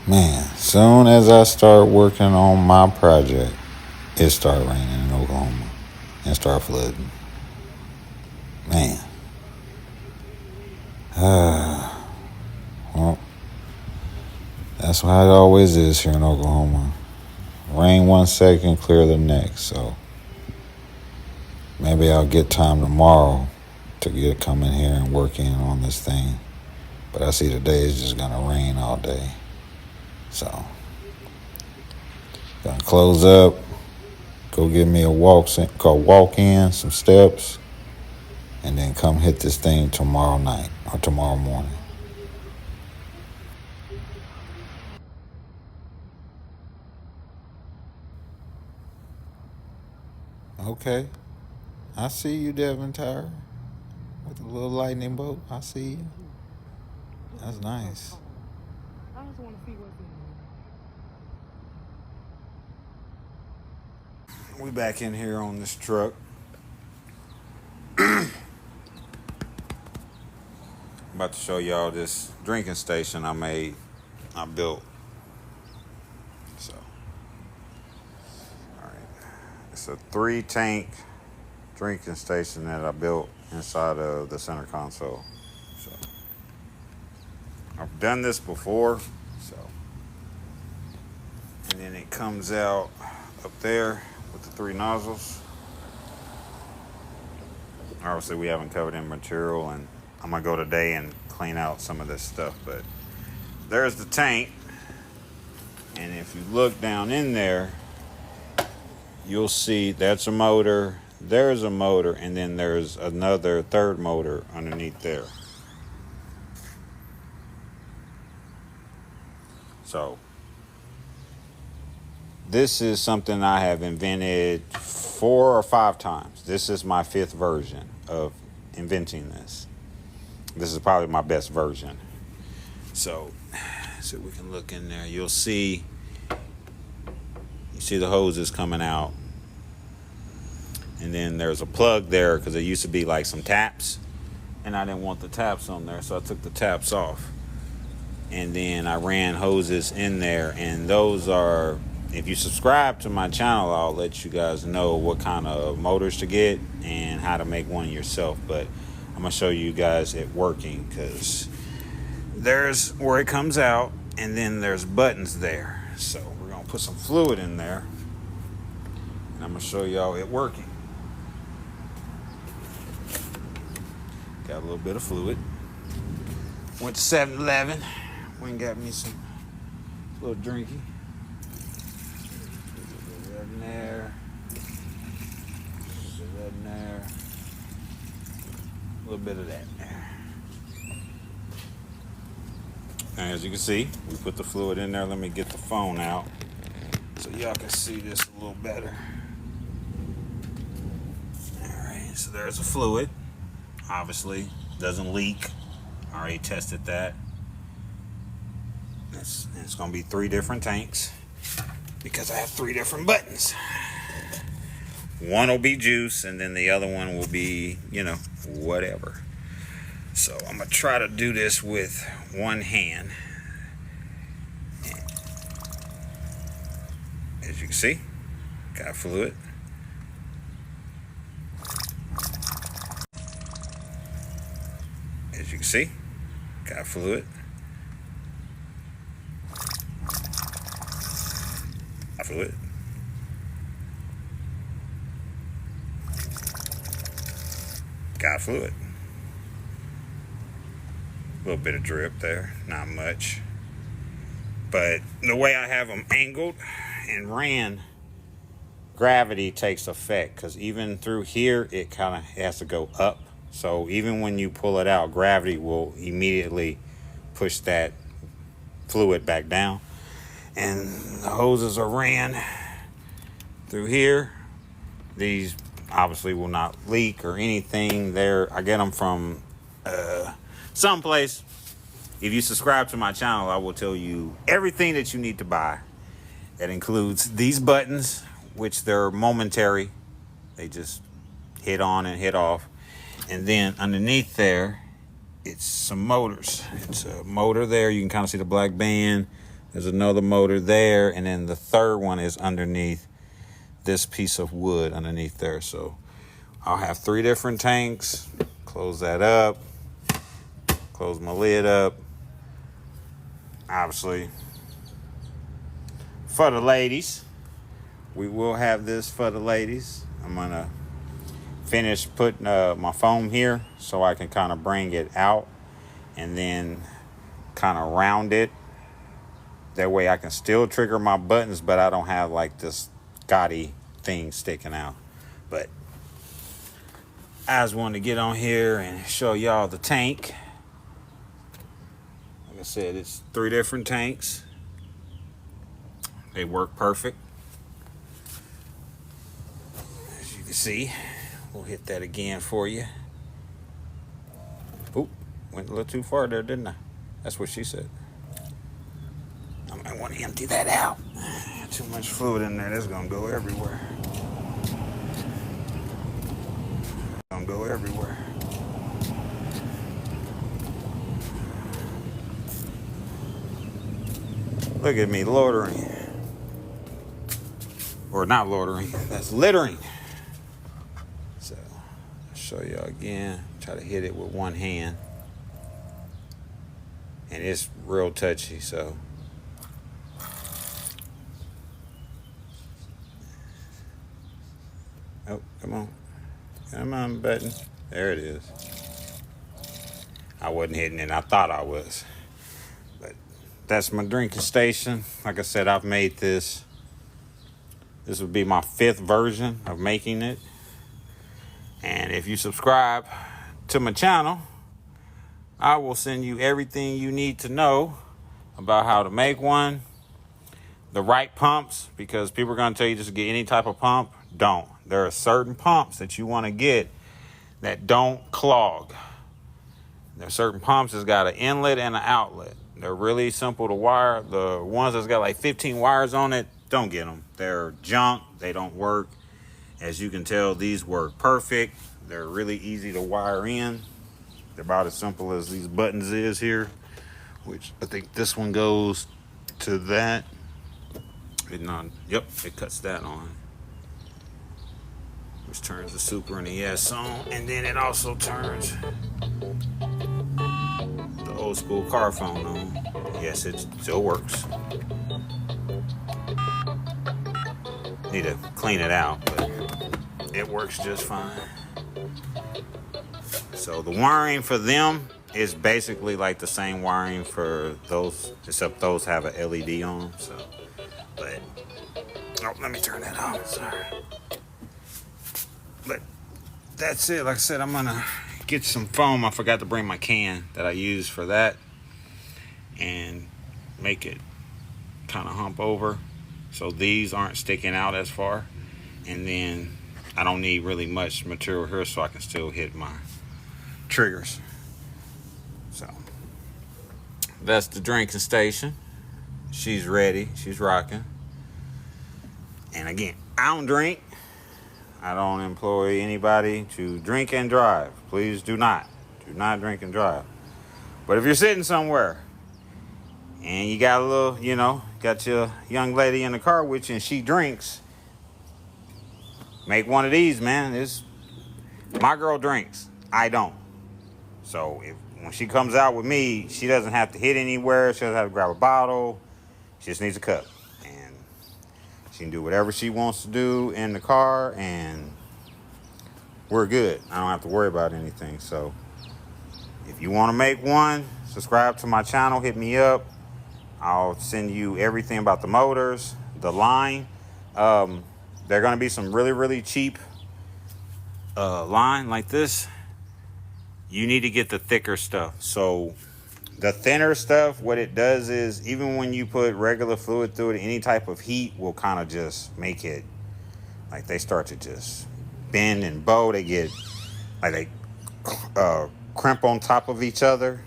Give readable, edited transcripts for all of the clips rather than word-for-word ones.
Man, soon as I start working on my project, it start raining in Oklahoma and start flooding. Man. Well, that's how it always is here in Oklahoma. Rain one second, clear the next. So maybe I'll get time tomorrow to come in here and work in on this thing. But I see today is just gonna rain all day. So gonna close up, go get me a walk in, some steps, and then come hit this thing tomorrow night or tomorrow morning. Okay. I see you, Devin Tower, with a little lightning bolt. I see you. That's nice. We back in here on this truck. I'm about to show y'all this drinking station I built. So, all right. It's a 3-tank drinking station that I built inside of the center console. So, I've done this before. So, and then it comes out up there with the 3 nozzles. Obviously, we haven't covered in material, and I'm gonna go today and clean out some of this stuff. But there's the tank, and if you look down in there, you'll see that's a motor, there's a motor, and then there's another third motor underneath there. So this is something I have invented 4 or 5 times. This is my 5th version of inventing this. This is probably my best version. So we can look in there. You see the hoses coming out. And then there's a plug there because there used to be like some taps. And I didn't want the taps on there, so I took the taps off. And then I ran hoses in there. And those are, if you subscribe to my channel, I'll let you guys know what kind of motors to get and how to make one yourself. But I'm going to show you guys it working, because there's where it comes out, and then there's buttons there. So we're going to put some fluid in there, and I'm going to show y'all it working. Got a little bit of fluid. Went to 7-Eleven. Went and got me some little drinky. That in there. That in there. A little bit of that in there. And as you can see, we put the fluid in there. Let me get the phone out so y'all can see this a little better. Alright, so there's the fluid. Obviously, doesn't leak. I already tested that. It's going to be 3 different tanks because I have 3 different buttons. One will be juice, and then the other one will be, whatever. So I'm going to try to do this with one hand. As you can see, got fluid. As you can see, got fluid. Fluid. Got fluid. A little bit of drip there, not much. But the way I have them angled and ran, gravity takes effect, because even through here, it kind of has to go up. So even when you pull it out, gravity will immediately push that fluid back down. And the hoses are ran through here. These obviously will not leak or anything. I get them from someplace. If you subscribe to my channel, I will tell you everything that you need to buy. That includes these buttons, which they're momentary. They just hit on and hit off. And then underneath there, it's some motors. It's a motor there. You can kind of see the black band. There's another motor there, and then the third one is underneath this piece of wood underneath there. So I'll have 3 different tanks. Close that up. Close my lid up. Obviously, for the ladies, we will have this for the ladies. I'm gonna finish putting my foam here so I can kind of bring it out and then kind of round it. That way I can still trigger my buttons, but I don't have like this gaudy thing sticking out. But I just wanted to get on here and show y'all the tank. Like I said, it's 3 different tanks. They work perfect. As you can see, we'll hit that again for you. Oop, went a little too far there, didn't I? That's what she said. I might want to empty that out. Too much fluid in there. That's gonna go everywhere. Gonna go everywhere. Look at me loitering. Or not loitering. That's littering. So I'll show y'all again. Try to hit it with one hand. And it's real touchy, so. Oh, come on. Come on, button. There it is. I wasn't hitting it. I thought I was. But that's my drinking station. Like I said, I've made this. This would be my 5th version of making it. And if you subscribe to my channel, I will send you everything you need to know about how to make one. The right pumps, because people are going to tell you just to get any type of pump. Don't. There are certain pumps that you want to get that don't clog. There are certain pumps that's got an inlet and an outlet. They're really simple to wire. The ones that's got like 15 wires on it, don't get them. They're junk. They don't work. As you can tell, these work perfect. They're really easy to wire in. They're about as simple as these buttons is here, which I think this one goes to that. Yep, it cuts that on, which turns the super and the ES on, and then it also turns the old school car phone on. Yes, it still works. Need to clean it out, but it works just fine. So the wiring for them is basically like the same wiring for those, except those have a LED on them. So, but oh, let me turn that off. Sorry. But that's it. Like I said, I'm gonna get some foam. I forgot to bring my can that I use for that, and make it kind of hump over so these aren't sticking out as far. And then I don't need really much material here, so I can still hit my triggers. So that's the drinking station. She's ready. She's rocking. And again, I don't drink. I don't employ anybody to drink and drive. Please do not. Do not drink and drive. But if you're sitting somewhere and you got a little, got your young lady in the car with you and she drinks, make one of these, man. My girl drinks. I don't. So when she comes out with me, she doesn't have to hit anywhere. She doesn't have to grab a bottle. She just needs a cup. And she can do whatever she wants to do in the car, and we're good. I don't have to worry about anything. So if you want to make one, subscribe to my channel. Hit me up. I'll send you everything about the motors, the line. There are going to be some really, really cheap line like this. You need to get the thicker stuff. So the thinner stuff, what it does is, even when you put regular fluid through it, any type of heat will kind of just make it, like they start to just bend and bow. They get, like they crimp on top of each other.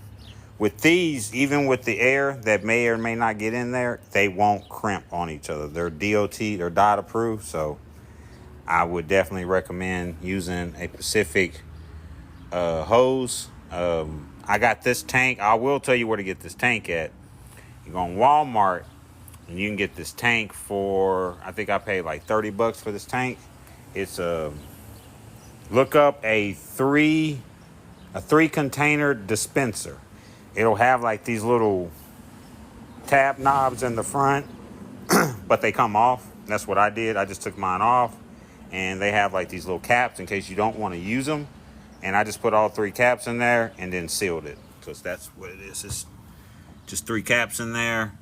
With these, even with the air that may or may not get in there, they won't crimp on each other. They're they're DOT approved. So I would definitely recommend using a Pacific hose. I got this tank. I will tell you where to get this tank at. You go on Walmart And you can get this tank for, I think I paid like $30 for this tank. It's look up a three container dispenser. It'll have like these little tab knobs in the front, but they come off. That's what I did. I just took mine off, and they have like these little caps in case you don't want to use them. And I just put all 3 caps in there and then sealed it, because that's what it is. It's just 3 caps in there,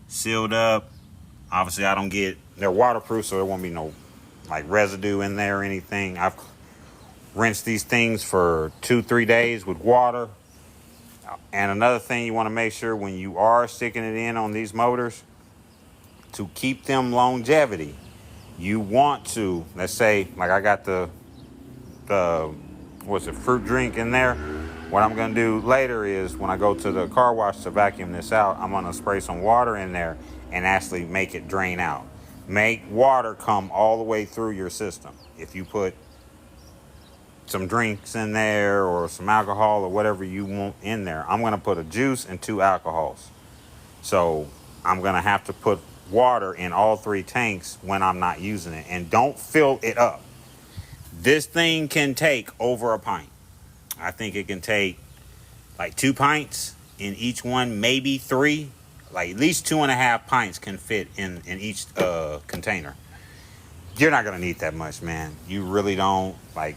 sealed up. Obviously, they're waterproof, so there won't be no like residue in there or anything. I've rinsed these things for 2-3 days with water. And another thing you want to make sure when you are sticking it in on these motors, to keep them longevity, you want to, let's say, like I got the fruit drink in there. What I'm going to do later is when I go to the car wash to vacuum this out, I'm going to spray some water in there and actually make it drain out. Make water come all the way through your system. If you put some drinks in there or some alcohol or whatever you want in there, I'm going to put a juice and 2 alcohols. So I'm going to have to put water in all 3 tanks when I'm not using it. And don't fill it up. This thing can take over a pint. I think it can take like 2 pints in each one, maybe 3. Like at least 2.5 pints can fit in each container. You're not going to need that much, man. You really don't. Like,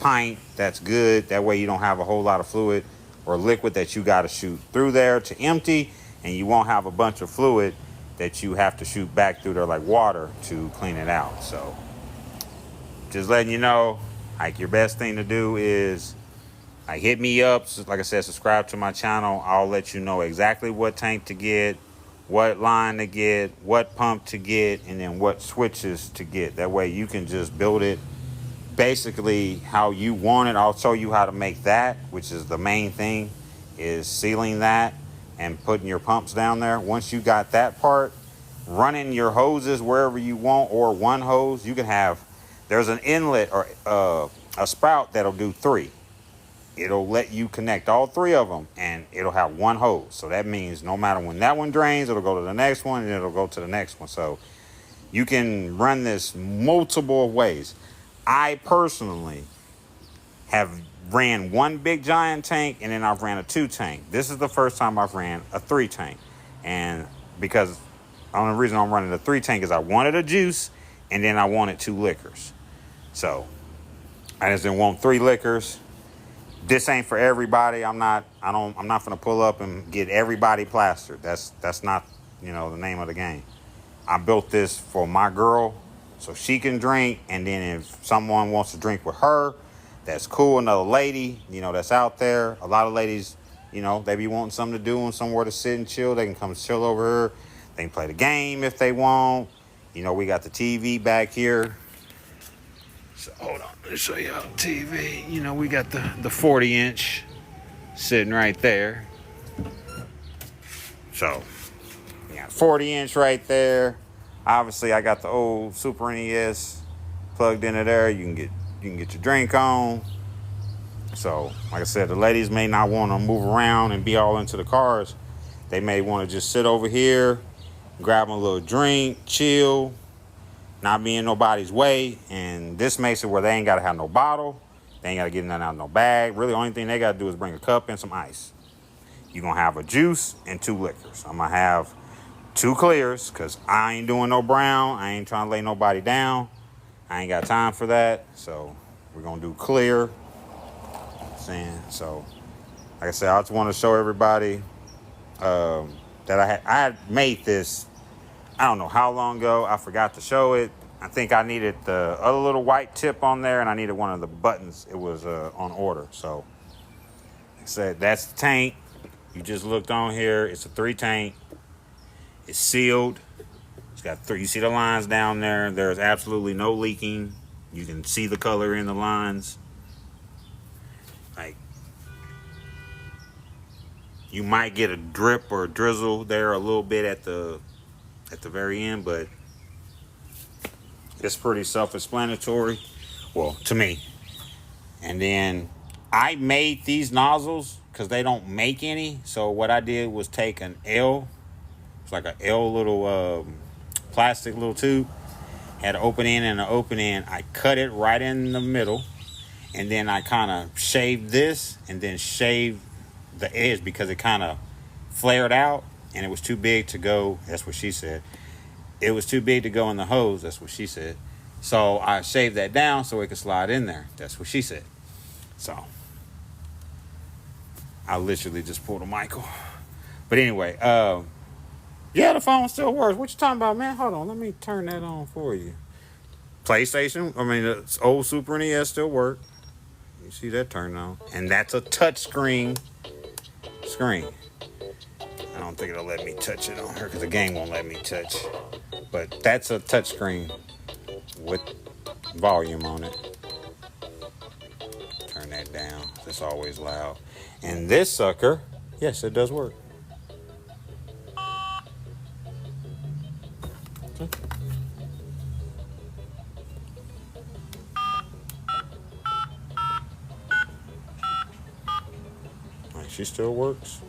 pint, that's good. That way you don't have a whole lot of fluid or liquid that you got to shoot through there to empty, and you won't have a bunch of fluid that you have to shoot back through there like water to clean it out. So just letting you know, like, your best thing to do is like hit me up. Like I said, subscribe to my channel. I'll let you know exactly what tank to get, what line to get, what pump to get, and then what switches to get. That way you can just build it basically how you want it. I'll show you how to make that, which is the main thing, is sealing that and putting your pumps down there. Once you got that part, running your hoses wherever you want, or one hose. You can have, there's an inlet or a spout that'll do 3. It'll let you connect all 3 of them, and it'll have one hose. So that means no matter when that one drains, it'll go to the next one, and it'll go to the next one. So you can run this multiple ways. I personally have ran 1 big giant tank, and then I've ran a 2 tank. This is the first time I've ran a 3 tank. And because the only reason I'm running a 3 tank is I wanted a juice, and then I wanted 2 liquors. So I just didn't want 3 liquors. This ain't for everybody. I'm not gonna pull up and get everybody plastered. That's not, the name of the game. I built this for my girl, so she can drink, and then if someone wants to drink with her, that's cool. Another lady, that's out there. A lot of ladies, they be wanting something to do and somewhere to sit and chill. They can come chill over here. They can play the game if they want. We got the TV back here. So hold on, let me show you how the TV. We got the 40-inch sitting right there. So, 40-inch right there. Obviously, I got the old Super NES plugged into there. You can get your drink on. So, like I said, the ladies may not want to move around and be all into the cars. They may want to just sit over here, grab a little drink, chill, not be in nobody's way. And this makes it where they ain't got to have no bottle. They ain't got to get nothing out of no bag. Really, the only thing they got to do is bring a cup and some ice. You're going to have a juice and 2 liquors. I'm going to have 2 clears, because I ain't doing no brown. I ain't trying to lay nobody down. I ain't got time for that. So we're going to do clear. So, like I said, I just want to show everybody that I had made this, I don't know how long ago. I forgot to show it. I think I needed the other little white tip on there, and I needed one of the buttons. It was on order. So, like I said, that's the tank. You just looked on here. It's a 3 tank. It's sealed. It's got 3. You see the lines down there. There's absolutely no leaking. You can see the color in the lines. Like, you might get a drip or a drizzle there a little bit at the very end, but it's pretty self-explanatory. Well, to me. And then I made these nozzles because they don't make any. So what I did was take an L It's like a L little plastic little tube. Had an open end and an open end. I cut it right in the middle, and then I kind of shaved this and then shaved the edge because it kind of flared out and it was too big to go. That's what she said. It was too big to go in the hose. That's what she said. So I shaved that down so it could slide in there. That's what she said. So I literally just pulled a Michael. But anyway, yeah, the phone still works. What you talking about, man? Hold on, let me turn that on for you. PlayStation, the old Super NES still work. You see that turned on. And that's a touch screen. I don't think it'll let me touch it on her because the game won't let me touch. But that's a touch screen with volume on it. Turn that down. It's always loud. And this sucker, yes, it does work. Okay. She still works.